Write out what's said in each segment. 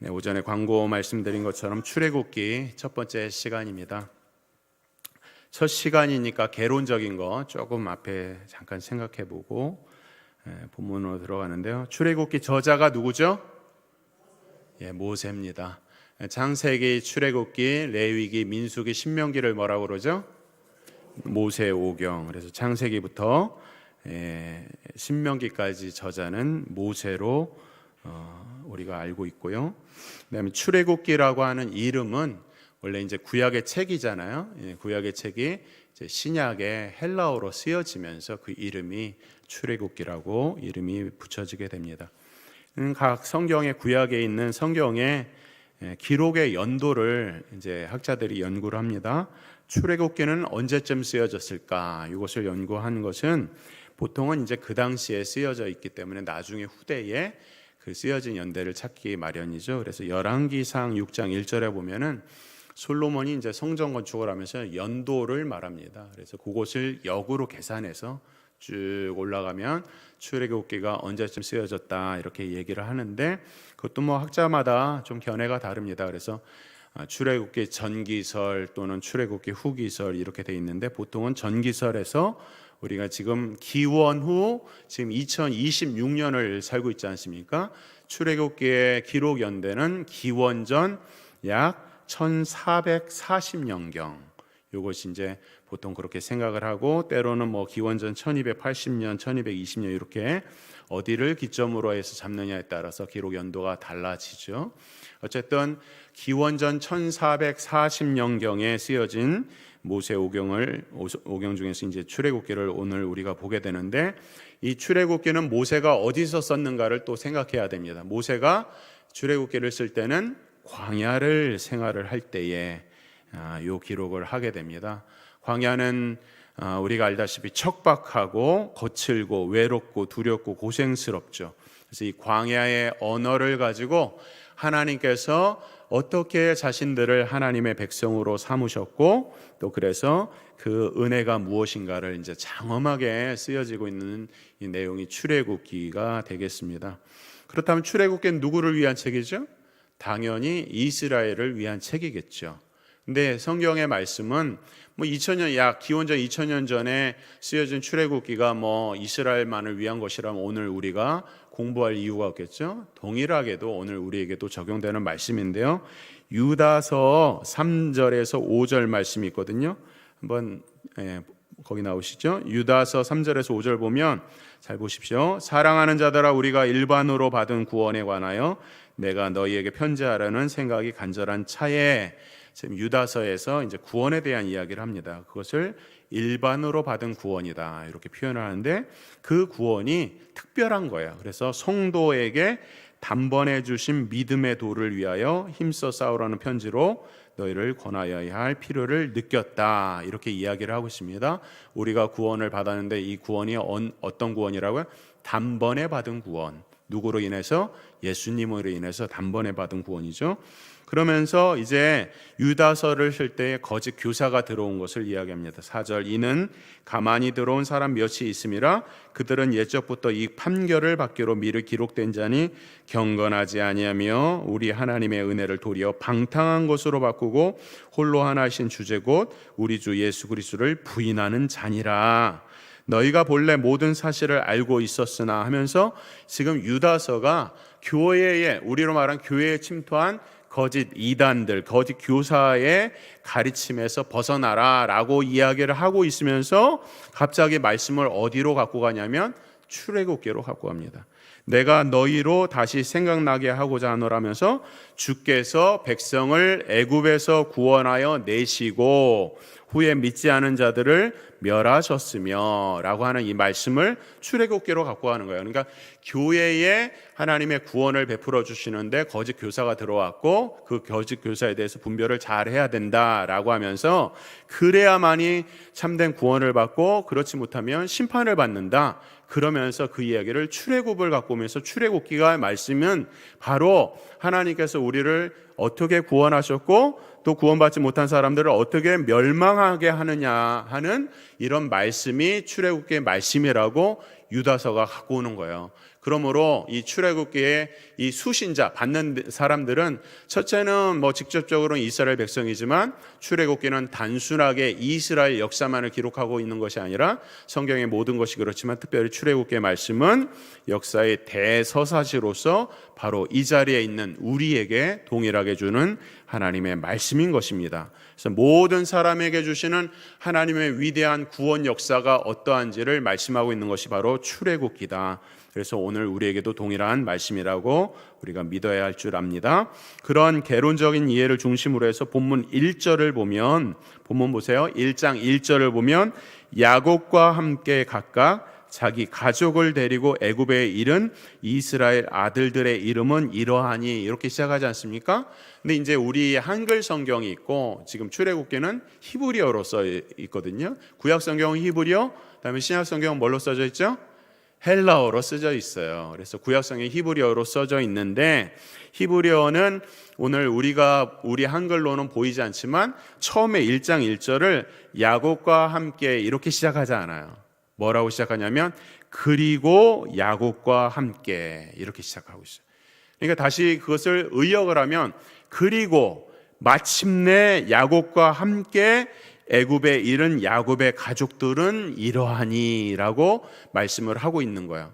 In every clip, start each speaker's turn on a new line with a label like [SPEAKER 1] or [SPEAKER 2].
[SPEAKER 1] 네, 오전에 광고 말씀드린 것처럼 출애굽기 첫 번째 시간입니다. 첫 시간이니까 개론적인 거 조금 앞에 잠깐 생각해보고 본문으로 들어가는데요. 출애굽기 저자가 누구죠? 모세입니다. 창세기, 출애굽기, 레위기, 민수기, 신명기를 뭐라고 그러죠? 모세오경. 그래서 창세기부터 신명기까지 저자는 모세로 우리가 알고 있고요. 그다음에 출애굽기라고 하는 이름은 원래 이제 구약의 책이잖아요. 구약의 책이 이제 신약의 헬라어로 쓰여지면서 그 이름이 출애굽기라고 이름이 붙여지게 됩니다. 각 성경의 구약에 있는 성경의 기록의 연도를 이제 학자들이 연구를 합니다. 출애굽기는 언제쯤 쓰여졌을까? 이것을 연구한 것은 보통은 이제 그 당시에 쓰여져 있기 때문에 나중에 후대에 그 쓰여진 연대를 찾기 마련이죠. 그래서 열왕기상 6장 1절에 보면은 솔로몬이 이제 성전 건축을 하면서 연도를 말합니다. 그래서 그것을 역으로 계산해서 쭉 올라가면 출애굽기가 언제쯤 쓰여졌다 이렇게 얘기를 하는데 그것도 뭐 학자마다 좀 견해가 다릅니다. 그래서 출애굽기 전기설 또는 출애굽기 후기설 이렇게 돼 있는데 보통은 전기설에서 우리가 지금 기원 후 지금 2026년을 살고 있지 않습니까? 출애굽기의 기록 연대는 기원전 약 1440년경. 이것이 이제 보통 그렇게 생각을 하고 때로는 뭐 기원전 1280년, 1220년 이렇게 어디를 기점으로 해서 잡느냐에 따라서 기록 연도가 달라지죠. 어쨌든 기원전 1440년경에 쓰여진 오경 중에서 이제 출애굽기를 오늘 우리가 보게 되는데 이 출애굽기는 모세가 어디서 썼는가를 또 생각해야 됩니다. 모세가 출애굽기를 쓸 때는 광야를 생활을 할 때에 이 기록을 하게 됩니다. 광야는 우리가 알다시피 척박하고 거칠고 외롭고 두렵고 고생스럽죠. 그래서 이 광야의 언어를 가지고 하나님께서 어떻게 자신들을 하나님의 백성으로 삼으셨고 또 그래서 그 은혜가 무엇인가를 이제 장엄하게 쓰여지고 있는 이 내용이 출애굽기가 되겠습니다. 그렇다면 출애굽기는 누구를 위한 책이죠? 당연히 이스라엘을 위한 책이겠죠. 근데 성경의 말씀은 뭐 2000년 약 기원전 2000년 전에 쓰여진 출애굽기가 뭐 이스라엘만을 위한 것이라면 오늘 우리가 공부할 이유가 없겠죠. 동일하게도 오늘 우리에게도 적용되는 말씀인데요. 유다서 3절에서 5절 말씀이 있거든요. 한번 거기 나오시죠. 유다서 3절에서 5절 보면 잘 보십시오. 사랑하는 자들아 우리가 일반으로 받은 구원에 관하여 내가 너희에게 편지하라는 생각이 간절한 차에 지금 유다서에서 이제 구원에 대한 이야기를 합니다. 그것을 일반으로 받은 구원이다 이렇게 표현을 하는데 그 구원이 특별한 거예요. 그래서 성도에게 단번에 주신 믿음의 도를 위하여 힘써 싸우라는 편지로 너희를 권하여야 할 필요를 느꼈다 이렇게 이야기를 하고 있습니다. 우리가 구원을 받았는데 이 구원이 어떤 구원이라고요? 단번에 받은 구원. 누구로 인해서? 예수님으로 인해서 단번에 받은 구원이죠. 그러면서 이제 유다서를 쓸 때 거짓 교사가 들어온 것을 이야기합니다. 4절 이는 가만히 들어온 사람 몇이 있음이라 그들은 옛적부터 이 판결을 받기로 미리 기록된 자니 경건하지 아니하며 우리 하나님의 은혜를 도리어 방탕한 것으로 바꾸고 홀로 하나이신 주제 곧 우리 주 예수 그리스도를 부인하는 자니라. 너희가 본래 모든 사실을 알고 있었으나 하면서 지금 유다서가 교회에 우리로 말하는 교회에 침투한 거짓 이단들, 거짓 교사의 가르침에서 벗어나라 라고 이야기를 하고 있으면서 갑자기 말씀을 어디로 갖고 가냐면 출애굽기로 갖고 갑니다. 내가 너희로 다시 생각나게 하고자 하노라면서 주께서 백성을 애굽에서 구원하여 내시고 후에 믿지 않은 자들을 멸하셨으며 라고 하는 이 말씀을 출애굽기로 갖고 가는 거예요. 그러니까 교회에 하나님의 구원을 베풀어 주시는데 거짓 교사가 들어왔고 그 거짓 교사에 대해서 분별을 잘 해야 된다라고 하면서 그래야만이 참된 구원을 받고 그렇지 못하면 심판을 받는다. 그러면서 그 이야기를 출애굽을 갖고 오면서 출애굽기가 말씀은 바로 하나님께서 우리를 어떻게 구원하셨고 또 구원받지 못한 사람들을 어떻게 멸망하게 하느냐 하는 이런 말씀이 출애굽기의 말씀이라고 유다서가 갖고 오는 거예요. 그러므로 이 출애굽기의 이 수신자 받는 사람들은 첫째는 뭐 직접적으로는 이스라엘 백성이지만 출애굽기는 단순하게 이스라엘 역사만을 기록하고 있는 것이 아니라 성경의 모든 것이 그렇지만 특별히 출애굽기의 말씀은 역사의 대서사시로서 바로 이 자리에 있는 우리에게 동일하게 주는 하나님의 말씀인 것입니다. 그래서 모든 사람에게 주시는 하나님의 위대한 구원 역사가 어떠한지를 말씀하고 있는 것이 바로 출애굽기다. 그래서 오늘 우리에게도 동일한 말씀이라고 우리가 믿어야 할 줄 압니다. 그런 개론적인 이해를 중심으로 해서 본문 1절을 보면, 본문 보세요. 1장 1절을 보면 야곱과 함께 각각 자기 가족을 데리고 애굽에 이른 이스라엘 아들들의 이름은 이러하니, 이렇게 시작하지 않습니까? 근데 이제 우리 한글 성경이 있고 지금 출애굽기는 히브리어로 써 있거든요. 구약 성경은 히브리어, 그다음에 신약 성경은 뭘로 써져 있죠? 헬라어로 써져 있어요. 그래서 구약 성경이 히브리어로 써져 있는데, 히브리어는 오늘 우리 한글로는 보이지 않지만 처음에 1장 1절을 야곱과 함께 이렇게 시작하지 않아요. 뭐라고 시작하냐면 그리고 야곱과 함께 이렇게 시작하고 있어요. 그러니까 다시 그것을 의역을 하면 그리고 마침내 야곱과 함께 애굽에 이른 야곱의 가족들은 이러하니라고 말씀을 하고 있는 거예요.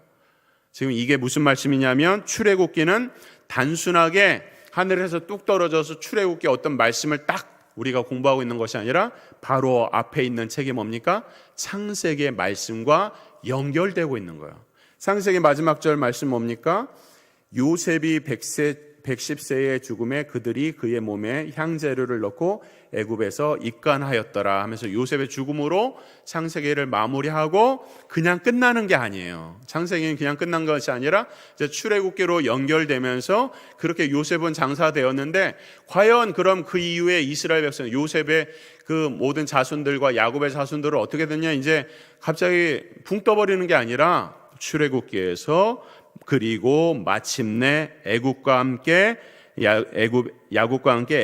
[SPEAKER 1] 지금 이게 무슨 말씀이냐면 출애굽기는 단순하게 하늘에서 뚝 떨어져서 출애굽기 어떤 말씀을 딱 우리가 공부하고 있는 것이 아니라 바로 앞에 있는 책이 뭡니까? 창세기의 말씀과 연결되고 있는 거예요. 창세기 마지막 절 말씀 뭡니까? 요셉이 110세의 죽음에 그들이 그의 몸에 향재료를 넣고 애굽에서 입간하였더라 하면서 요셉의 죽음으로 창세기를 마무리하고 그냥 끝나는 게 아니에요. 창세기는 그냥 끝난 것이 아니라 이제 출애굽기로 연결되면서 그렇게 요셉은 장사되었는데, 과연 그럼 그 이후에 이스라엘 백성 요셉의 그 모든 자손들과 야곱의 자손들은 어떻게 됐냐? 이제 갑자기 붕 떠버리는 게 아니라 출애굽기에서 그리고 마침내 야곱과 함께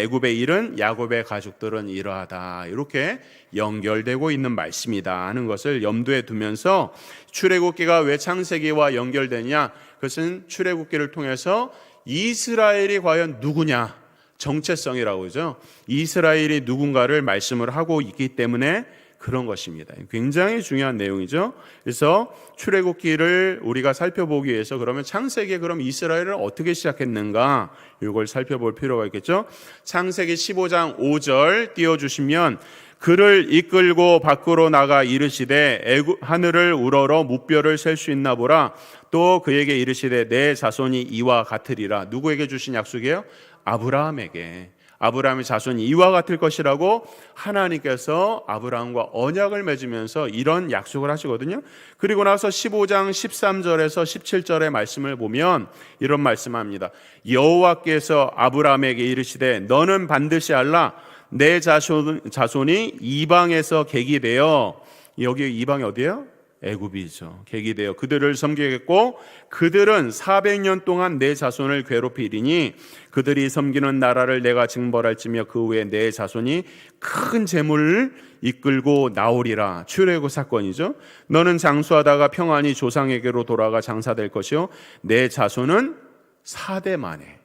[SPEAKER 1] 애굽에 이른 야곱의 가족들은 이러하다, 이렇게 연결되고 있는 말씀이다 하는 것을 염두에 두면서 출애굽기가 왜 창세기와 연결되냐? 그것은 출애굽기를 통해서 이스라엘이 과연 누구냐, 정체성이라고 하죠. 이스라엘이 누군가를 말씀을 하고 있기 때문에 그런 것입니다. 굉장히 중요한 내용이죠. 그래서 출애굽기를 우리가 살펴보기 위해서 그러면 창세기에 그럼 이스라엘은 어떻게 시작했는가, 이걸 살펴볼 필요가 있겠죠. 창세기 15장 5절 띄워주시면 그를 이끌고 밖으로 나가 이르시되 하늘을 우러러 무뼈를 셀 수 있나 보라. 또 그에게 이르시되 내 자손이 이와 같으리라. 누구에게 주신 약속이에요? 아브라함에게. 아브라함의 자손이 이와 같을 것이라고 하나님께서 아브라함과 언약을 맺으면서 이런 약속을 하시거든요. 그리고 나서 15장 13절에서 17절의 말씀을 보면 이런 말씀합니다. 여호와께서 아브라함에게 이르시되 너는 반드시 알라. 내 자손이 이방에서 객이 되어, 여기 이방이 어디예요? 애굽이죠. 객이 되어 그들을 섬기겠고 그들은 400년 동안 내 자손을 괴롭히리니 그들이 섬기는 나라를 내가 징벌할지며 그 후에 내 자손이 큰 재물을 이끌고 나오리라. 출애굽 사건이죠. 너는 장수하다가 평안히 조상에게로 돌아가 장사될 것이요 내 자손은 4대 만에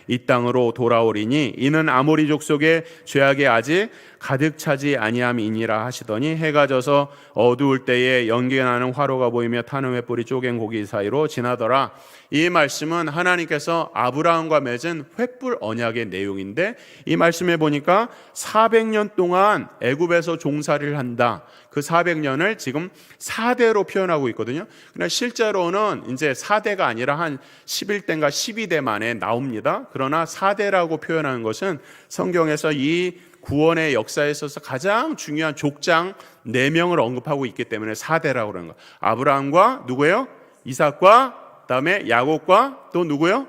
[SPEAKER 1] 이 땅으로 돌아오리니 이는 아모리 족속의 죄악이 아직 가득 차지 아니함이니라 하시더니 해가 져서 어두울 때에 연기가 나는 화로가 보이며 타는 횃불이 쪼갠 고기 사이로 지나더라. 이 말씀은 하나님께서 아브라함과 맺은 횃불 언약의 내용인데, 이 말씀에 보니까 400년 동안 애굽에서 종살이를 한다. 그 400년을 지금 4대로 표현하고 있거든요. 그러나 실제로는 이제 4대가 아니라 한 11대인가 12대 만에 나옵니다. 그러나 4대라고 표현하는 것은 성경에서 이 구원의 역사에 있어서 가장 중요한 족장 4명을 언급하고 있기 때문에 4대라고 그러는 거예요. 아브라함과 누구예요? 이삭과 그다음에 야곱과 또 누구예요?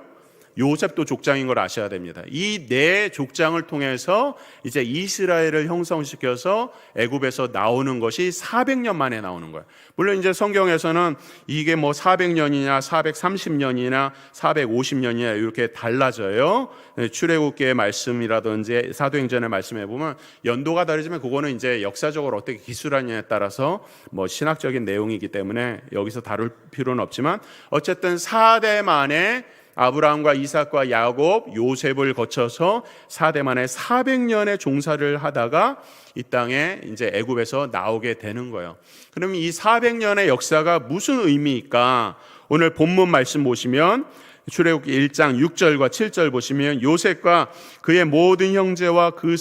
[SPEAKER 1] 요셉도 족장인 걸 아셔야 됩니다. 이 네 족장을 통해서 이제 이스라엘을 형성시켜서 애굽에서 나오는 것이 400년 만에 나오는 거예요. 물론 이제 성경에서는 이게 뭐 400년이냐 430년이나 450년이냐 이렇게 달라져요. 출애굽기의 말씀이라든지 사도행전의 말씀에 보면 연도가 다르지만 그거는 이제 역사적으로 어떻게 기술하냐에 따라서 뭐 신학적인 내용이기 때문에 여기서 다룰 필요는 없지만 어쨌든 4대 만에 아브라함과 이삭과 야곱, 요셉을 거쳐서 4대 만에 400년의 종사를 하다가 이 땅에 이제 애굽에서 나오게 되는 거예요. 그럼 이 400년의 역사가 무슨 의미일까? 오늘 본문 말씀 보시면 출애굽기 1장 6절과 7절 보시면 요셉과 그의 모든 형제와 그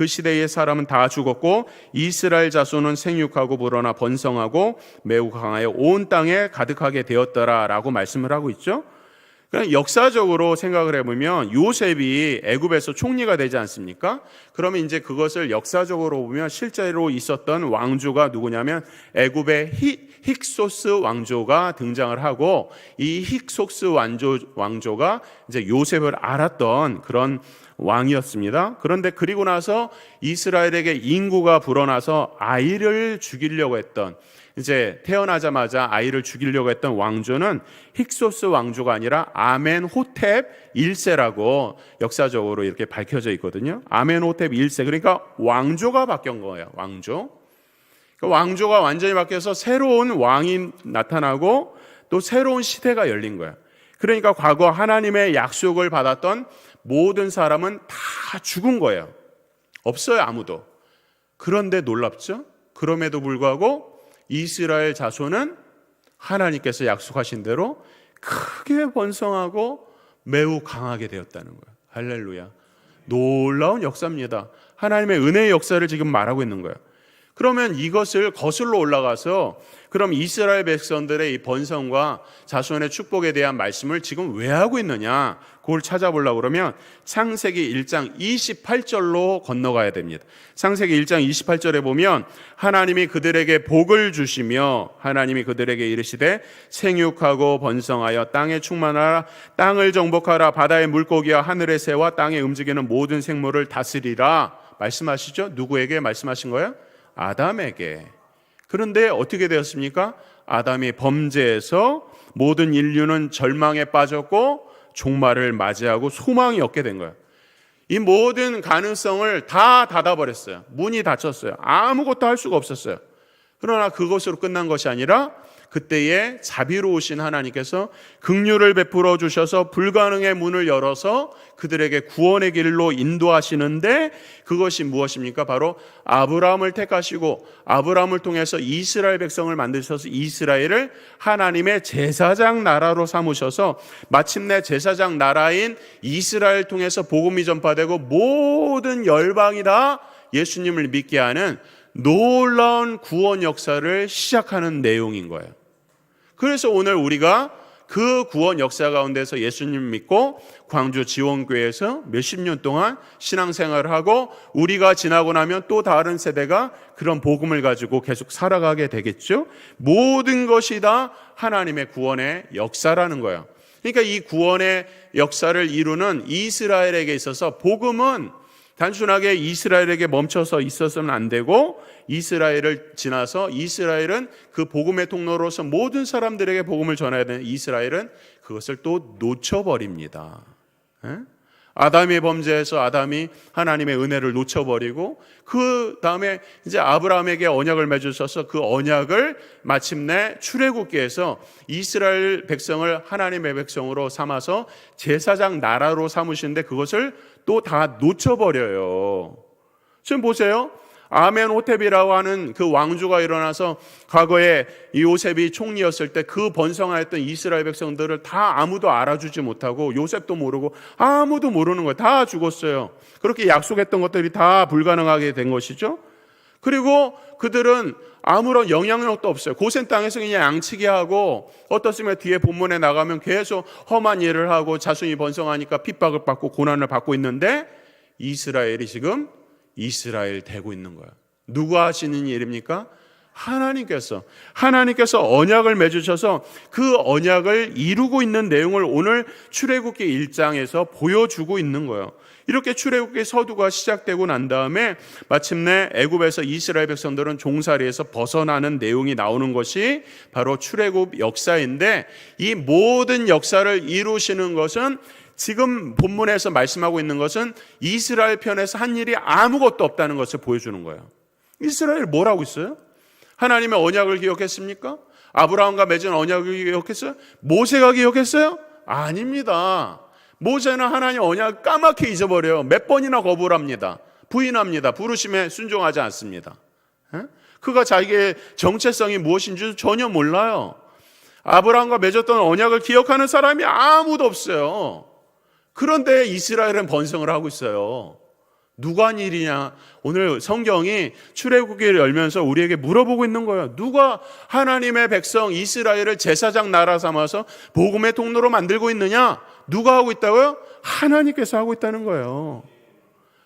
[SPEAKER 1] 시대의 사람은 다 죽었고 이스라엘 자손은 생육하고 불어나 번성하고 매우 강하여 온 땅에 가득하게 되었더라라고 말씀을 하고 있죠. 그냥 역사적으로 생각을 해보면 요셉이 애굽에서 총리가 되지 않습니까? 그러면 이제 그것을 역사적으로 보면 실제로 있었던 왕조가 누구냐면 애굽의 힉소스 왕조가 등장을 하고 이 힉소스 왕조가 이제 요셉을 알았던 그런 왕이었습니다. 그런데 그리고 나서 이스라엘에게 인구가 불어나서 아이를 죽이려고 했던 이제 태어나자마자 아이를 죽이려고 했던 왕조는 힉소스 왕조가 아니라 아멘호텝 1세라고 역사적으로 이렇게 밝혀져 있거든요. 아멘호텝 1세 그러니까 왕조가 바뀐 거예요. 왕조가 완전히 바뀌어서 새로운 왕이 나타나고 또 새로운 시대가 열린 거예요. 그러니까 과거 하나님의 약속을 받았던 모든 사람은 다 죽은 거예요. 없어요, 아무도. 그런데 놀랍죠? 그럼에도 불구하고 이스라엘 자손은 하나님께서 약속하신 대로 크게 번성하고 매우 강하게 되었다는 거예요. 할렐루야. 놀라운 역사입니다. 하나님의 은혜의 역사를 지금 말하고 있는 거예요. 그러면 이것을 거슬러 올라가서 그럼 이스라엘 백성들의 이 번성과 자손의 축복에 대한 말씀을 지금 왜 하고 있느냐? 그걸 찾아보려고 그러면 창세기 1장 28절로 건너가야 됩니다. 창세기 1장 28절에 보면 하나님이 그들에게 복을 주시며 하나님이 그들에게 이르시되 생육하고 번성하여 땅에 충만하라 땅을 정복하라 바다의 물고기와 하늘의 새와 땅에 움직이는 모든 생물을 다스리라 말씀하시죠? 누구에게 말씀하신 거예요? 아담에게. 그런데 어떻게 되었습니까? 아담이 범죄해서 모든 인류는 절망에 빠졌고 종말을 맞이하고 소망이 없게 된 거예요. 이 모든 가능성을 다 닫아버렸어요. 문이 닫혔어요. 아무것도 할 수가 없었어요. 그러나 그것으로 끝난 것이 아니라 그때에 자비로우신 하나님께서 긍휼을 베풀어 주셔서 불가능의 문을 열어서 그들에게 구원의 길로 인도하시는데 그것이 무엇입니까? 바로 아브라함을 택하시고 아브라함을 통해서 이스라엘 백성을 만드셔서 이스라엘을 하나님의 제사장 나라로 삼으셔서 마침내 제사장 나라인 이스라엘 통해서 복음이 전파되고 모든 열방이 다 예수님을 믿게 하는 놀라운 구원 역사를 시작하는 내용인 거예요. 그래서 오늘 우리가 그 구원 역사 가운데서 예수님을 믿고 광주 지원교회에서 몇십 년 동안 신앙생활을 하고 우리가 지나고 나면 또 다른 세대가 그런 복음을 가지고 계속 살아가게 되겠죠. 모든 것이 다 하나님의 구원의 역사라는 거예요. 그러니까 이 구원의 역사를 이루는 이스라엘에게 있어서 복음은 단순하게 이스라엘에게 멈춰서 있었으면 안 되고 이스라엘을 지나서 이스라엘은 그 복음의 통로로서 모든 사람들에게 복음을 전해야 되는 이스라엘은 그것을 또 놓쳐버립니다. 아담의 범죄에서 아담이 하나님의 은혜를 놓쳐버리고 그 다음에 이제 아브라함에게 언약을 맺으셔서 그 언약을 마침내 출애굽기에서 이스라엘 백성을 하나님의 백성으로 삼아서 제사장 나라로 삼으시는데 그것을 또 다 놓쳐버려요. 지금 보세요. 아멘호텝이라고 하는 그 왕조가 일어나서 과거에 요셉이 총리였을 때 그 번성하였던 이스라엘 백성들을 다 아무도 알아주지 못하고 요셉도 모르고 아무도 모르는 거예요. 다 죽었어요. 그렇게 약속했던 것들이 다 불가능하게 된 것이죠. 그리고 그들은 아무런 영향력도 없어요. 고센 땅에서 그냥 양치기 하고 어떻으면 뒤에 본문에 나가면 계속 험한 일을 하고 자손이 번성하니까 핍박을 받고 고난을 받고 있는데 이스라엘이 지금 이스라엘 되고 있는 거예요. 누가 하시는 일입니까? 하나님께서 언약을 맺으셔서 그 언약을 이루고 있는 내용을 오늘 출애굽기 1장에서 보여주고 있는 거예요. 이렇게 출애굽기 서두가 시작되고 난 다음에 마침내 애굽에서 이스라엘 백성들은 종살이에서 벗어나는 내용이 나오는 것이 바로 출애굽 역사인데, 이 모든 역사를 이루시는 것은 지금 본문에서 말씀하고 있는 것은 이스라엘 편에서 한 일이 아무것도 없다는 것을 보여주는 거예요. 이스라엘 뭘 하고 있어요? 하나님의 언약을 기억했습니까? 아브라함과 맺은 언약을 기억했어요? 모세가 기억했어요? 아닙니다. 모세는 하나님 언약을 까맣게 잊어버려요. 몇 번이나 거부를 합니다. 부인합니다. 부르심에 순종하지 않습니다. 그가 자기의 정체성이 무엇인지 전혀 몰라요. 아브라함과 맺었던 언약을 기억하는 사람이 아무도 없어요. 그런데 이스라엘은 번성을 하고 있어요. 누가 한 일이냐? 오늘 성경이 출애굽기를 열면서 우리에게 물어보고 있는 거예요. 누가 하나님의 백성 이스라엘을 제사장 나라 삼아서 복음의 통로로 만들고 있느냐? 누가 하고 있다고요? 하나님께서 하고 있다는 거예요.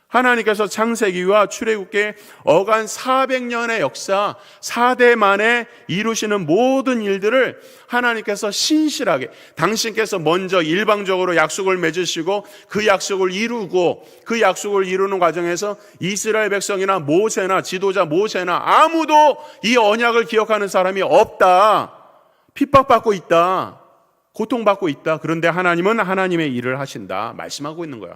[SPEAKER 1] 하나님께서 창세기와 출애굽기의 어간 400년의 역사, 4대 만에 이루시는 모든 일들을 하나님께서 신실하게, 당신께서 먼저 일방적으로 약속을 맺으시고 그 약속을 이루고, 그 약속을 이루는 과정에서 이스라엘 백성이나 모세나 지도자 모세나 아무도 이 언약을 기억하는 사람이 없다. 핍박받고 있다. 고통받고 있다. 그런데 하나님은 하나님의 일을 하신다 말씀하고 있는 거야.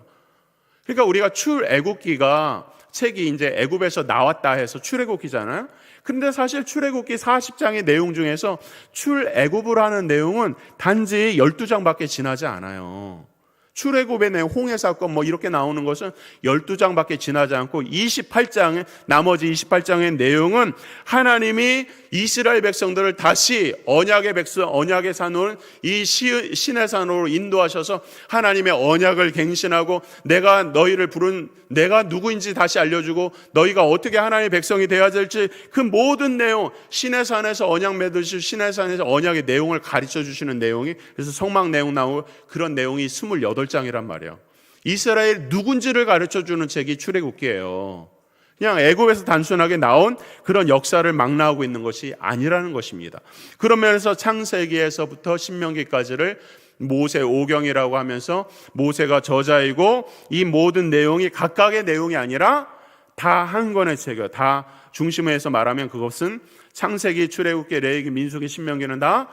[SPEAKER 1] 그러니까 우리가 출애굽기가 책이 이제 애굽에서 나왔다 해서 출애굽기잖아요. 근데 사실 출애굽기 40장의 내용 중에서 출애굽을 하는 내용은 단지 12장밖에 지나지 않아요. 출애굽의 내용, 홍해 사건 뭐 이렇게 나오는 것은 12장밖에 지나지 않고 28장의 나머지 28장의 내용은 하나님이 이스라엘 백성들을 다시 언약의 백성, 언약의 산을 이 신의 산으로 인도하셔서 하나님의 언약을 갱신하고 내가 너희를 부른 내가 누구인지 다시 알려주고 너희가 어떻게 하나님의 백성이 되어야 될지 그 모든 내용, 신의 산에서 언약 맺으실 신의 산에서 언약의 내용을 가르쳐 주시는 내용이, 그래서 성막 내용 나오고 그런 내용이 28장이란 말이에요. 이스라엘 누군지를 가르쳐 주는 책이 출애굽기예요. 그냥 애굽에서 단순하게 나온 그런 역사를 망라하고 있는 것이 아니라는 것입니다. 그런 면에서 창세기에서부터 신명기까지를 모세 오경이라고 하면서 모세가 저자이고 이 모든 내용이 각각의 내용이 아니라 다 한 권의 책이에요. 다 중심에서 말하면 그것은 창세기, 출애굽기, 레위기, 민수기, 신명기는 다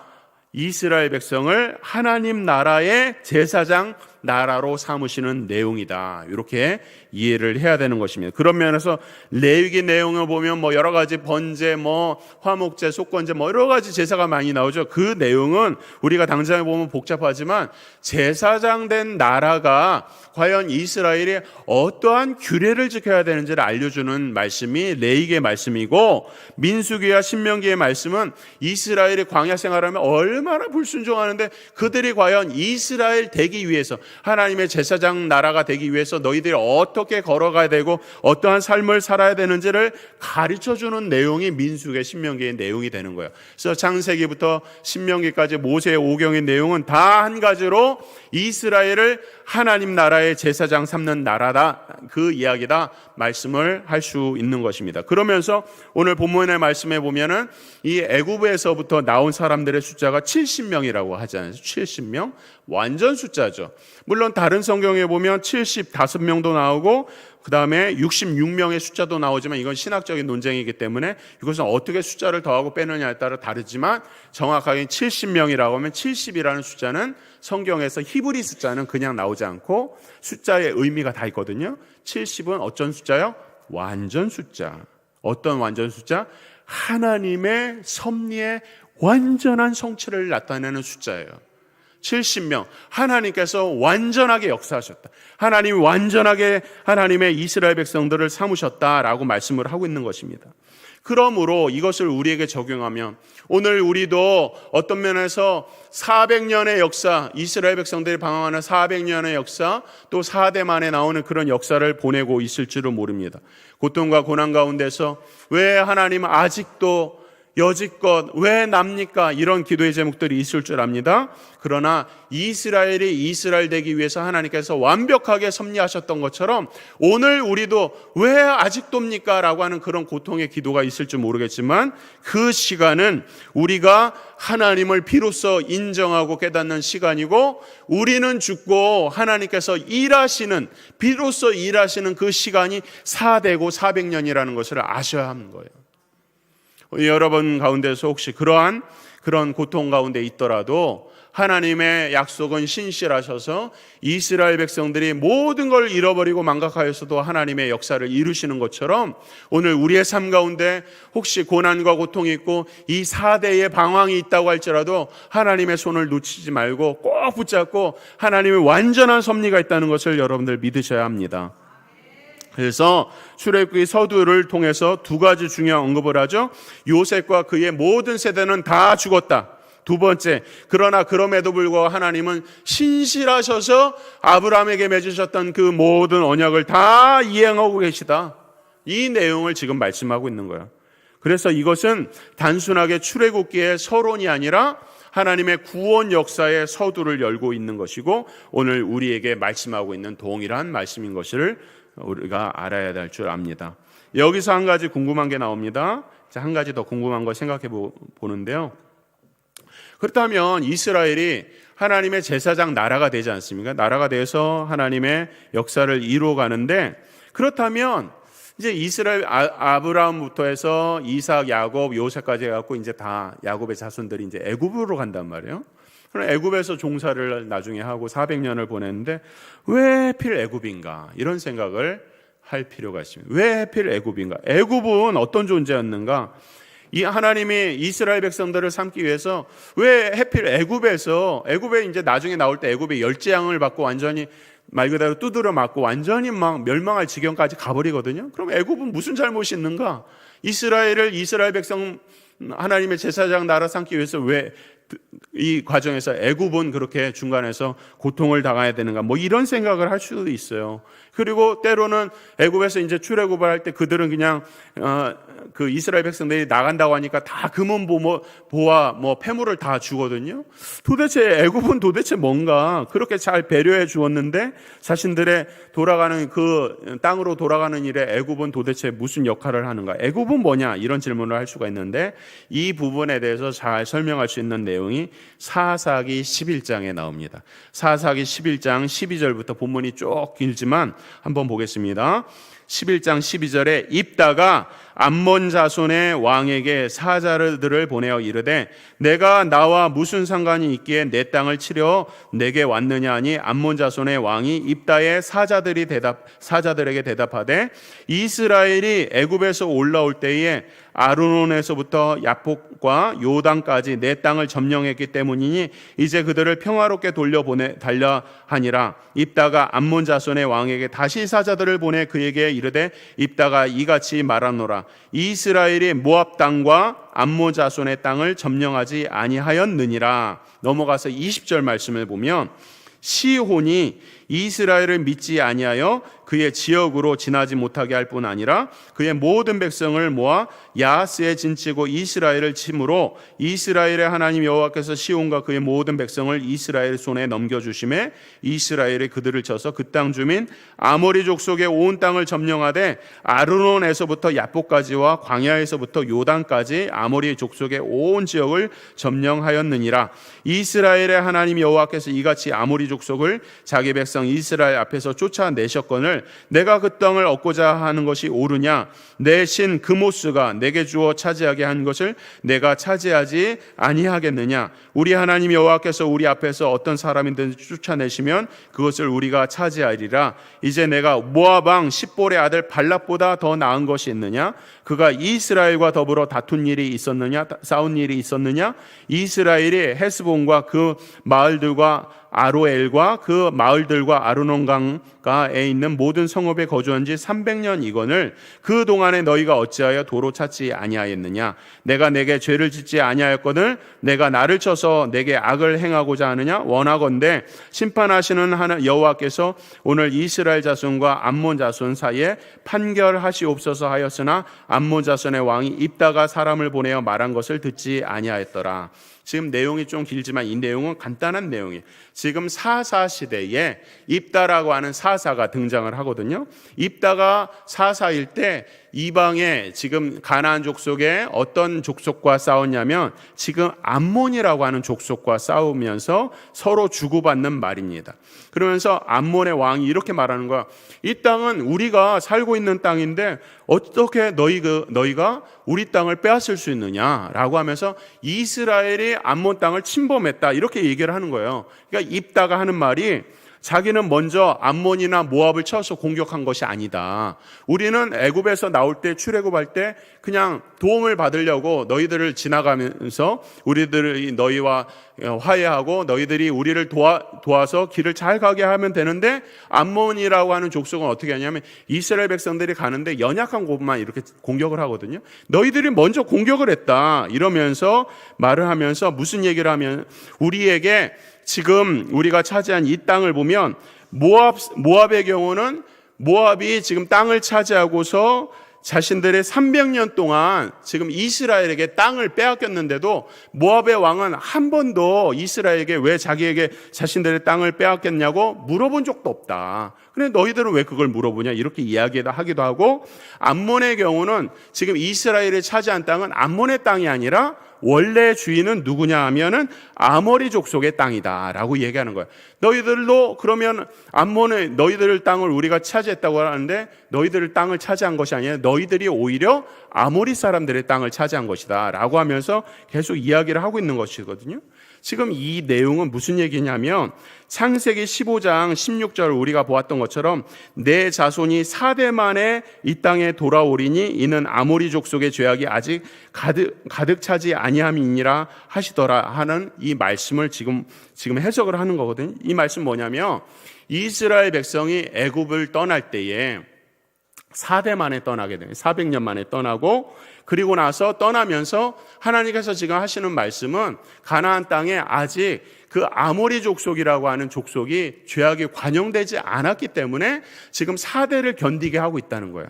[SPEAKER 1] 이스라엘 백성을 하나님 나라의 제사장 나라로 삼으시는 내용이다. 이렇게 이해를 해야 되는 것입니다. 그런 면에서 레위기 내용을 보면 뭐 여러 가지 번제, 뭐 화목제, 속건제, 뭐 여러 가지 제사가 많이 나오죠. 그 내용은 우리가 당장에 보면 복잡하지만 제사장 된 나라가 과연 이스라엘이 어떠한 규례를 지켜야 되는지를 알려주는 말씀이 레위기의 말씀이고, 민수기와 신명기의 말씀은 이스라엘이 광야 생활하면 얼마나 불순종하는데 그들이 과연 이스라엘 되기 위해서, 하나님의 제사장 나라가 되기 위해서 너희들이 어떻게 걸어가야 되고 어떠한 삶을 살아야 되는지를 가르쳐주는 내용이 민수기의 신명기의 내용이 되는 거예요. 그래서 창세기부터 신명기까지 모세의 오경의 내용은 다 한 가지로 이스라엘을 하나님 나라의 제사장 삼는 나라다, 그 이야기다 말씀을 할 수 있는 것입니다. 그러면서 오늘 본문의 말씀에 보면은 이 애굽에서부터 나온 사람들의 숫자가 70명이라고 하잖아요. 70명 완전 숫자죠. 물론 다른 성경에 보면 75명도 나오고 그 다음에 66명의 숫자도 나오지만 이건 신학적인 논쟁이기 때문에 이것은 어떻게 숫자를 더하고 빼느냐에 따라 다르지만 정확하게 70명이라고 하면 70이라는 숫자는 성경에서 히브리 숫자는 그냥 나오지 않고 숫자의 의미가 다 있거든요. 70은 어떤 숫자요? 완전 숫자. 어떤 완전 숫자? 하나님의 섭리의 완전한 성취를 나타내는 숫자예요. 70명, 하나님께서 완전하게 역사하셨다. 하나님이 완전하게 하나님의 이스라엘 백성들을 삼으셨다라고 말씀을 하고 있는 것입니다. 그러므로 이것을 우리에게 적용하면 오늘 우리도 어떤 면에서 400년의 역사, 이스라엘 백성들이 방황하는 400년의 역사, 또 4대 만에 나오는 그런 역사를 보내고 있을지도 모릅니다. 고통과 고난 가운데서 왜 하나님은 아직도 여지껏 왜 납니까? 이런 기도의 제목들이 있을 줄 압니다. 그러나 이스라엘이 이스라엘 되기 위해서 하나님께서 완벽하게 섭리하셨던 것처럼 오늘 우리도 왜 아직도입니까? 라고 하는 그런 고통의 기도가 있을지 모르겠지만 그 시간은 우리가 하나님을 비로소 인정하고 깨닫는 시간이고 우리는 죽고 하나님께서 비로소 일하시는 그 시간이 4대고 400년이라는 것을 아셔야 하는 거예요. 여러분 가운데서 혹시 그런 고통 가운데 있더라도 하나님의 약속은 신실하셔서 이스라엘 백성들이 모든 걸 잃어버리고 망각하였어도 하나님의 역사를 이루시는 것처럼 오늘 우리의 삶 가운데 혹시 고난과 고통이 있고 이 4대의 방황이 있다고 할지라도 하나님의 손을 놓치지 말고 꼭 붙잡고 하나님의 완전한 섭리가 있다는 것을 여러분들 믿으셔야 합니다. 그래서 출애굽기 서두를 통해서 두 가지 중요한 언급을 하죠. 요셉과 그의 모든 세대는 다 죽었다. 두 번째, 그러나 그럼에도 불구하고 하나님은 신실하셔서 아브라함에게 맺으셨던 그 모든 언약을 다 이행하고 계시다. 이 내용을 지금 말씀하고 있는 거예요. 그래서 이것은 단순하게 출애굽기의 서론이 아니라 하나님의 구원 역사의 서두를 열고 있는 것이고 오늘 우리에게 말씀하고 있는 동일한 말씀인 것을 우리가 알아야 될 줄 압니다. 여기서 한 가지 궁금한 게 나옵니다. 한 가지 더 궁금한 거 생각해 보는데요. 그렇다면 이스라엘이 하나님의 제사장 나라가 되지 않습니까? 나라가 돼서 하나님의 역사를 이루어가는데 그렇다면 이제 이스라엘 아브라함부터 해서 이삭, 야곱, 요셉까지 해갖고 이제 다 야곱의 자손들이 이제 애굽으로 간단 말이에요. 그럼 애굽에서 종사를 나중에 하고 400년을 보냈는데 왜 하필 애굽인가? 이런 생각을 할 필요가 있습니다. 왜 하필 애굽인가? 애굽은 어떤 존재였는가? 이 하나님이 이스라엘 백성들을 삼기 위해서 왜 하필 애굽에 이제 나중에 나올 때 애굽의 열재앙을 받고 완전히 말 그대로 두드려 맞고 완전히 막 멸망할 지경까지 가버리거든요. 그럼 애굽은 무슨 잘못이 있는가? 이스라엘 백성 하나님의 제사장 나라 삼기 위해서 왜 이 과정에서 애굽은 그렇게 중간에서 고통을 당해야 되는가? 뭐 이런 생각을 할 수도 있어요. 그리고 때로는 애굽에서 이제 출애굽을 할 때 그들은 그냥 그 이스라엘 백성들이 나간다고 하니까 다 금은 보화 뭐 폐물을 다 주거든요. 도대체 애굽은 도대체 뭔가 그렇게 잘 배려해 주었는데 자신들의 돌아가는 그 땅으로 돌아가는 일에 애굽은 도대체 무슨 역할을 하는가? 애굽은 뭐냐? 이런 질문을 할 수가 있는데 이 부분에 대해서 잘 설명할 수 있는 내용이 사사기 11장에 나옵니다. 사사기 11장 12절부터 본문이 쭉 길지만 한번 보겠습니다. 11장 12절에 입다가 암몬 자손의 왕에게 사자들을 보내어 이르되 내가 나와 무슨 상관이 있기에 내 땅을 치려 내게 왔느냐 하니 암몬 자손의 왕이 입다의 사자들에게 대답하되 이스라엘이 애굽에서 올라올 때에 아르논에서부터 야복과 요단까지 내 땅을 점령했기 때문이니 이제 그들을 평화롭게 달려 하니라. 입다가 암몬 자손의 왕에게 다시 사자들을 보내 그에게 이르되 입다가 이같이 말하노라. 이스라엘이 모압 땅과 암몬 자손의 땅을 점령하지 아니하였느니라. 넘어가서 20절 말씀을 보면 시혼이 이스라엘을 믿지 아니하여 그의 지역으로 지나지 못하게 할 뿐 아니라 그의 모든 백성을 모아 야하스에 진치고 이스라엘을 침으로 이스라엘의 하나님 여호와께서 시온과 그의 모든 백성을 이스라엘 손에 넘겨주심에 이스라엘이 그들을 쳐서 그 땅 주민 아모리 족속의 온 땅을 점령하되 아르논에서부터 야복까지와 광야에서부터 요단까지 아모리 족속의 온 지역을 점령하였느니라. 이스라엘의 하나님 여호와께서 이같이 아모리 족속을 자기 백성 이스라엘 앞에서 쫓아내셨거늘 내가 그 땅을 얻고자 하는 것이 옳으냐? 내 신 그모스가 내게 주어 차지하게 한 것을 내가 차지하지 아니하겠느냐? 우리 하나님 여호와께서 우리 앞에서 어떤 사람이든 쫓아내시면 그것을 우리가 차지하리라. 이제 내가 모압 왕 십볼의 아들 발락보다 더 나은 것이 있느냐? 그가 이스라엘과 더불어 다툰 일이 있었느냐? 싸운 일이 있었느냐? 이스라엘이 헤스본과 그 마을들과 아로엘과 그 마을들과 아르논 강가에 있는 모든 성읍에 거주한 지 300년 이건을 그 동안에 너희가 어찌하여 도로 찾지 아니하였느냐? 내가 내게 죄를 짓지 아니하였거늘 내가 나를 쳐서 내게 악을 행하고자 하느냐? 원하건대 심판하시는 하나님 여호와께서 오늘 이스라엘 자손과 암몬 자손 사이에 판결하시옵소서 하였으나 암몬 자손의 왕이 입다가 사람을 보내어 말한 것을 듣지 아니하였더라. 지금 내용이 좀 길지만 이 내용은 간단한 내용이에요. 지금 사사 시대에 입다라고 하는 사사가 등장을 하거든요. 입다가 사사일 때 이방의 지금 가나안 족속에 어떤 족속과 싸웠냐면 지금 암몬이라고 하는 족속과 싸우면서 서로 주고받는 말입니다. 그러면서 암몬의 왕이 이렇게 말하는 거야. 이 땅은 우리가 살고 있는 땅인데 어떻게 너희가 우리 땅을 빼앗을 수 있느냐라고 하면서 이스라엘이 암몬 땅을 침범했다 이렇게 얘기를 하는 거예요. 그러니까 입다가 하는 말이 자기는 먼저 암몬이나 모압을 쳐서 공격한 것이 아니다. 우리는 애굽에서 나올 때 출애굽할 때 그냥 도움을 받으려고 너희들을 지나가면서 우리들이 너희와 화해하고 너희들이 우리를 도와서 길을 잘 가게 하면 되는데 암몬이라고 하는 족속은 어떻게 하냐면 이스라엘 백성들이 가는데 연약한 곳만 이렇게 공격을 하거든요. 너희들이 먼저 공격을 했다 이러면서 말을 하면서 무슨 얘기를 하면 우리에게 지금 우리가 차지한 이 땅을 보면 모압의 경우는 모압이 지금 땅을 차지하고서 자신들의 300년 동안 지금 이스라엘에게 땅을 빼앗겼는데도 모압의 왕은 한 번도 이스라엘에게 왜 자기에게 자신들의 땅을 빼앗겼냐고 물어본 적도 없다. 근데 너희들은 왜 그걸 물어보냐 이렇게 이야기하기도 하고 암몬의 경우는 지금 이스라엘이 차지한 땅은 암몬의 땅이 아니라 원래 주인은 누구냐 하면은 아모리 족속의 땅이다라고 얘기하는 거예요. 너희들도 그러면 암몬의 너희들 땅을 우리가 차지했다고 하는데 너희들 땅을 차지한 것이 아니라 너희들이 오히려 아모리 사람들의 땅을 차지한 것이다라고 하면서 계속 이야기를 하고 있는 것이거든요. 지금 이 내용은 무슨 얘기냐면 창세기 15장 16절 우리가 보았던 것처럼 내 자손이 4대 만에 이 땅에 돌아오리니 이는 아모리 족속의 죄악이 아직 가득 차지 아니함이니라 하시더라 하는 이 말씀을 지금 해석을 하는 거거든요. 이 말씀 뭐냐면 이스라엘 백성이 애굽을 떠날 때에 4대 만에 떠나게 돼요. 400년 만에 떠나고 그리고 나서 떠나면서 하나님께서 지금 하시는 말씀은 가나안 땅에 아직 그 아모리 족속이라고 하는 족속이 죄악이 관영되지 않았기 때문에 지금 4대를 견디게 하고 있다는 거예요.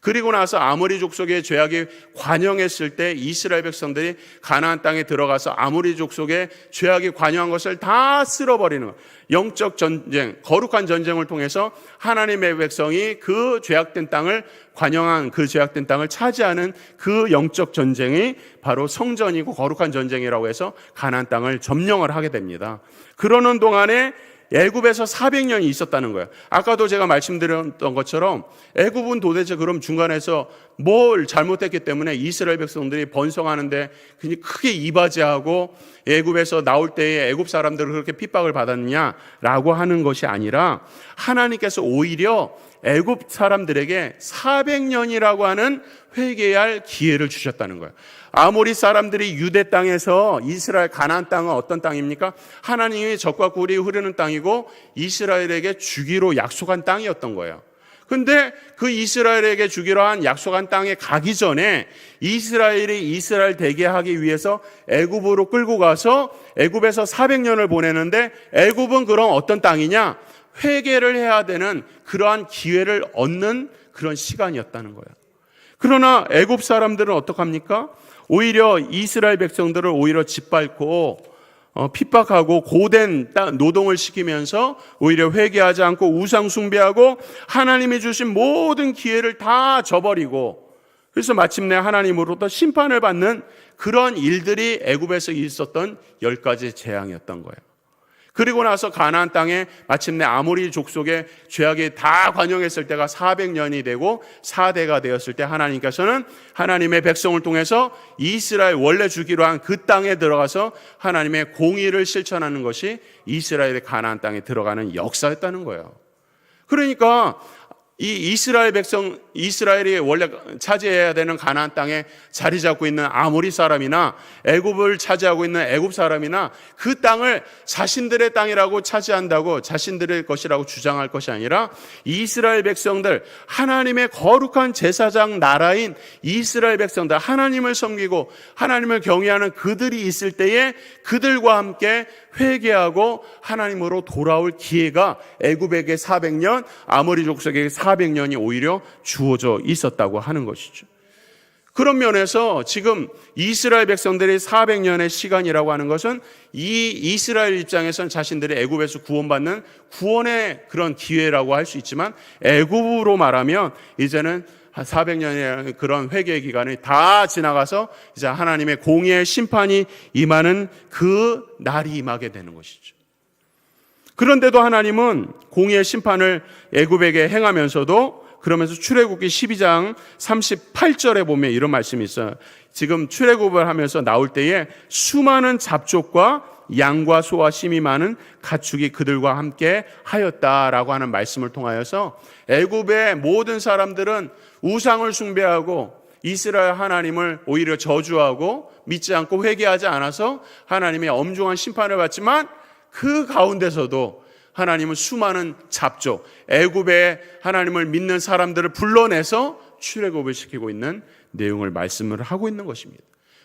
[SPEAKER 1] 그리고 나서 아모리 족속의 죄악이 관영했을 때 이스라엘 백성들이 가나안 땅에 들어가서 아모리 족속의 죄악이 관영한 것을 다 쓸어버리는 거예요. 영적 전쟁, 거룩한 전쟁을 통해서 하나님의 백성이 그 죄악된 땅을 관영한 그 죄악된 땅을 차지하는 그 영적 전쟁이 바로 성전이고 거룩한 전쟁이라고 해서 가나안 땅을 점령을 하게 됩니다. 그러는 동안에 애굽에서 400년이 있었다는 거예요. 아까도 제가 말씀드렸던 것처럼 애굽은 도대체 그럼 중간에서 뭘 잘못했기 때문에 이스라엘 백성들이 번성하는데 그냥 크게 이바지하고 애굽에서 나올 때에 애굽 사람들을 그렇게 핍박을 받았느냐라고 하는 것이 아니라 하나님께서 오히려 애굽 사람들에게 400년이라고 하는 회개할 기회를 주셨다는 거예요. 아모리 사람들이 유대 땅에서 이스라엘 가나안 땅은 어떤 땅입니까? 하나님이 젖과 꿀이 흐르는 땅이고 이스라엘에게 주기로 약속한 땅이었던 거예요. 근데 그 이스라엘에게 주기로 한 약속한 땅에 가기 전에 이스라엘이 이스라엘 되게 하기 위해서 애굽으로 끌고 가서 애굽에서 400년을 보내는데 애굽은 그럼 어떤 땅이냐? 회개를 해야 되는 그러한 기회를 얻는 그런 시간이었다는 거예요. 그러나 애굽 사람들은 어떡합니까? 오히려 이스라엘 백성들을 오히려 짓밟고 핍박하고 고된 노동을 시키면서 오히려 회개하지 않고 우상 숭배하고 하나님이 주신 모든 기회를 다 저버리고 그래서 마침내 하나님으로부터 심판을 받는 그런 일들이 애굽에서 있었던 10가지 재앙이었던 거예요. 그리고 나서 가나안 땅에 마침내 아모리 족속의 죄악이 다 관영했을 때가 400년이 되고 4대가 되었을 때 하나님께서는 하나님의 백성을 통해서 이스라엘 원래 주기로 한 그 땅에 들어가서 하나님의 공의를 실천하는 것이 이스라엘의 가나안 땅에 들어가는 역사였다는 거예요. 그러니까 이 이스라엘 백성, 이스라엘이 원래 차지해야 되는 가나안 땅에 자리 잡고 있는 아모리 사람이나 애굽을 차지하고 있는 애굽 사람이나 그 땅을 자신들의 땅이라고 차지한다고 자신들의 것이라고 주장할 것이 아니라 이스라엘 백성들, 하나님의 거룩한 제사장 나라인 이스라엘 백성들, 하나님을 섬기고 하나님을 경외하는 그들이 있을 때에 그들과 함께 회개하고 하나님으로 돌아올 기회가 애굽에게 400년, 아모리 족속에게 400년이 오히려 주어져 있었다고 하는 것이죠. 그런 면에서 지금 이스라엘 백성들의 400년의 시간이라고 하는 것은 이 이스라엘 입장에서는 자신들이 애굽에서 구원받는 구원의 그런 기회라고 할 수 있지만, 애굽으로 말하면 이제는 400년의 그런 회개 기간이 다 지나가서 이제 하나님의 공의의 심판이 임하는 그 날이 임하게 되는 것이죠. 그런데도 하나님은 공의의 심판을 애굽에게 행하면서도, 그러면서 출애굽기 12장 38절에 보면 이런 말씀이 있어요. 지금 출애굽을 하면서 나올 때에 수많은 잡족과 양과 소와 심이 많은 가축이 그들과 함께 하였다라고 하는 말씀을 통하여서 애굽의 모든 사람들은 우상을 숭배하고 이스라엘 하나님을 오히려 저주하고 믿지 않고 회개하지 않아서 하나님의 엄중한 심판을 받지만, 그 가운데서도 하나님은 수많은 잡족, 애굽의 하나님을 믿는 사람들을 불러내서 출애굽을 시키고 있는 내용을 말씀을 하고 있는 것입니다.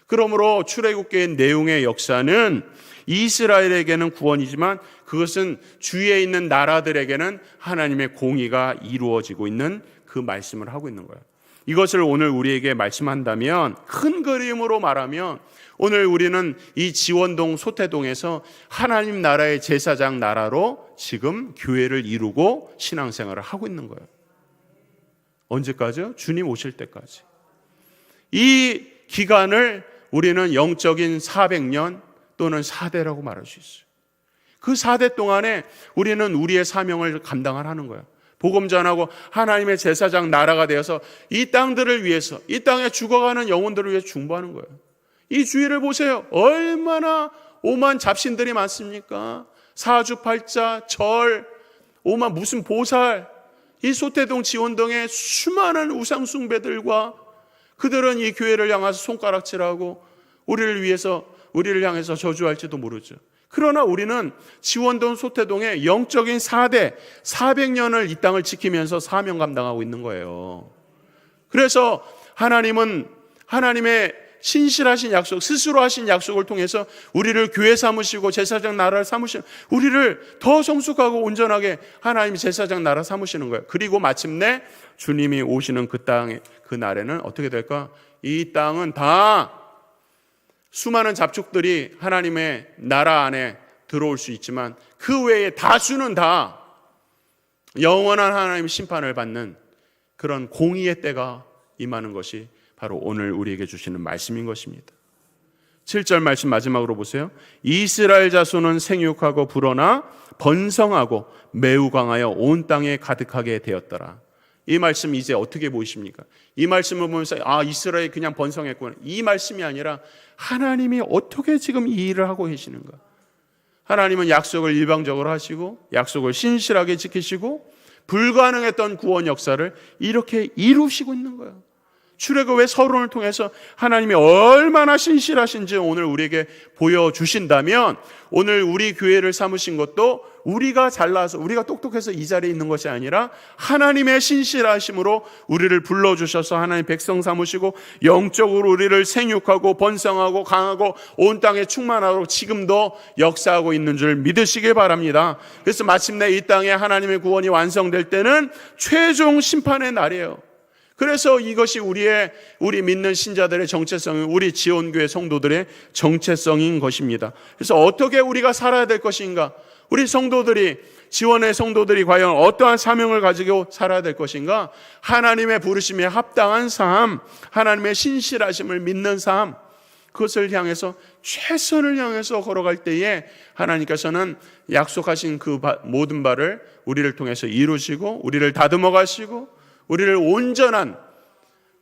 [SPEAKER 1] 그러므로 출애굽기의 내용의 역사는 이스라엘에게는 구원이지만 그것은 주위에 있는 나라들에게는 하나님의 공의가 이루어지고 있는 그 말씀을 하고 있는 거예요. 이것을 오늘 우리에게 말씀한다면, 큰 그림으로 말하면 오늘 우리는 이 지원동 소태동에서 하나님 나라의 제사장 나라로 지금 교회를 이루고 신앙생활을 하고 있는 거예요. 언제까지요? 주님 오실 때까지. 이 기간을 우리는 영적인 400년 또는 4대라고 말할 수 있어요. 그 4대 동안에 우리는 우리의 사명을 감당을 하는 거예요. 복음 전하고 하나님의 제사장 나라가 되어서 이 땅들을 위해서, 이 땅에 죽어가는 영혼들을 위해서 중보하는 거예요. 이 주위를 보세요. 얼마나 오만 잡신들이 많습니까? 사주팔자, 절, 오만 무슨 보살, 이 소태동 지원동의 수많은 우상숭배들과 그들은 이 교회를 향해서 손가락질하고 우리를 향해서 저주할지도 모르죠. 그러나 우리는 지원동 소태동의 영적인 4대 400년을 이 땅을 지키면서 사명 감당하고 있는 거예요. 그래서 하나님은 하나님의 신실하신 약속, 스스로 하신 약속을 통해서 우리를 교회 삼으시고 제사장 나라를 삼으시는, 우리를 더 성숙하고 온전하게 하나님 제사장 나라 삼으시는 거예요. 그리고 마침내 주님이 오시는 그 땅에, 그 날에는 어떻게 될까? 이 땅은 다 수많은 잡족들이 하나님의 나라 안에 들어올 수 있지만 그 외에 다수는 다 영원한 하나님의 심판을 받는 그런 공의의 때가 임하는 것이 바로 오늘 우리에게 주시는 말씀인 것입니다. 7절 말씀 마지막으로 보세요. 이스라엘 자손은 생육하고 불어나 번성하고 매우 강하여 온 땅에 가득하게 되었더라. 이 말씀 이제 어떻게 보이십니까? 이 말씀을 보면서 이스라엘이 그냥 번성했구나, 이 말씀이 아니라 하나님이 어떻게 지금 이 일을 하고 계시는가. 하나님은 약속을 일방적으로 하시고 약속을 신실하게 지키시고 불가능했던 구원 역사를 이렇게 이루시고 있는 거예요. 출애굽의 서론을 통해서 하나님이 얼마나 신실하신지 오늘 우리에게 보여주신다면, 오늘 우리 교회를 삼으신 것도 우리가 잘나서 우리가 똑똑해서 이 자리에 있는 것이 아니라 하나님의 신실하심으로 우리를 불러주셔서 하나님 백성 삼으시고 영적으로 우리를 생육하고 번성하고 강하고 온 땅에 충만하도록 지금도 역사하고 있는 줄 믿으시길 바랍니다. 그래서 마침내 이 땅에 하나님의 구원이 완성될 때는 최종 심판의 날이에요. 그래서 이것이 우리 믿는 신자들의 정체성은 우리 지원교회 성도들의 정체성인 것입니다. 그래서 어떻게 우리가 살아야 될 것인가? 우리 성도들이, 지원의 성도들이 과연 어떠한 사명을 가지고 살아야 될 것인가? 하나님의 부르심에 합당한 삶, 하나님의 신실하심을 믿는 삶, 그것을 향해서 최선을 향해서 걸어갈 때에 하나님께서는 약속하신 그 모든 바를 우리를 통해서 이루시고 우리를 다듬어 가시고 우리를 온전한,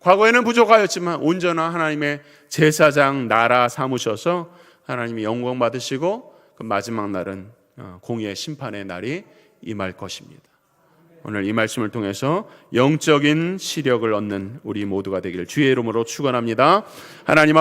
[SPEAKER 1] 과거에는 부족하였지만 온전한 하나님의 제사장 나라 삼으셔서 하나님이 영광 받으시고 그 마지막 날은 공의의 심판의 날이 임할 것입니다. 오늘 이 말씀을 통해서 영적인 시력을 얻는 우리 모두가 되기를 주의 이름으로 축원합니다. 하나님